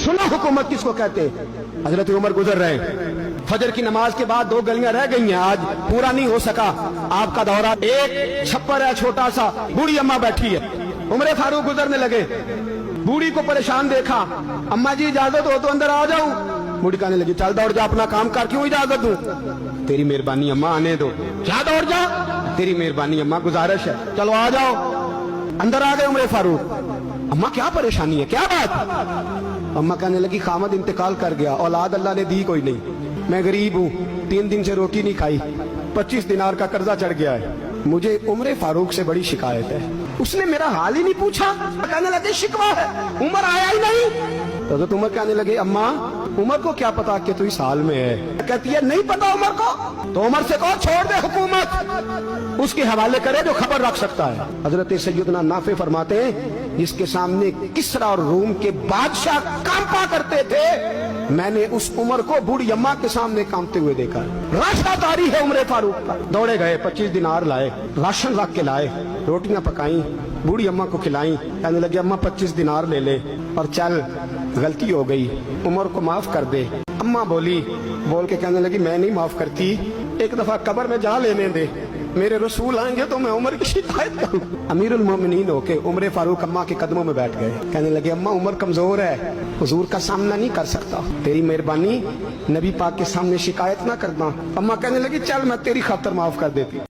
सुना हुकूमत किसको कहते हैं। हजरत उमर गुजर रहे, फजर की नमाज के बाद 2 गलियां रह गई हैं, आज पूरा नहीं हो सका आपका दौरा। एक छप्पर है छोटा सा, बूढ़ी अम्मा बैठी है, उमर फारूक गुजरने लगे, बूढ़ी को परेशान देखा, अम्मा जी इजाजत हो तो अंदर आ जाऊं। बूढ़ी कहने लगी चल दौड़ जा, अपना काम कर, क्यों इजाजत दूं? तेरी मेहरबानी अम्मा, आने दो। क्या दौड़ जा? तेरी मेहरबानी अम्मा, गुजारिश है, चलो आ जाओ। अंदर आ गए उमर फारूक। अम्मा क्या परेशानी है, क्या बात? अम्मा कहने लगी खामद इंतकाल कर गया, औलाद अल्लाह ने दी कोई नहीं, मैं गरीब हूँ, 3 दिन से रोटी नहीं खाई, 25 दिनार का कर्जा चढ़ गया है, मुझे उमर फारूक से बड़ी शिकायत है। उसने मेरा हाल ही नहीं पूछा। कहने लगे शिकवा है, उमर आया ही नहीं। तो उमर कहने लगे अम्मा उमर को क्या पता कि तू इस हाल में है? कहती है नहीं पता उमर को, तो उमर से कहो छोड़ दे हुकूमत, उसके हवाले करे जो खबर रख सकता है। हजरत सैयदना नाफे फरमाते हैं जिसके सामने किसरा और रूम के बादशाह कांपा करते थे, मैंने उस उमर को बूढ़ी अम्मा के सामने कांपते हुए देखा। राशादारी है उमर फारूक का। दौड़े गए, 25 दिनार लाए, राशन रख के लाए, रोटियां पकाई, बूढ़ी अम्मा को खिलाई। कहने लगे अम्मा 25 दिनार ले ले और चल, गलती हो गई, उमर को माफ कर दे। अम्मा बोल के कहने लगी मैं नहीं माफ करती, एक दफा कब्र में जा लेने दे, मेरे रसूल आएंगे तो मैं उमर की शिकायत करूं। अमीरुल मोमिनीन होके उमर फारूक अम्मा के कदमों में बैठ गए। कहने लगे अम्मा उमर कमजोर है, हुजूर का सामना नहीं कर सकता, तेरी मेहरबानी नबी पाक के सामने शिकायत ना करना। अम्मा कहने लगी चल मैं तेरी खातर माफ कर देती।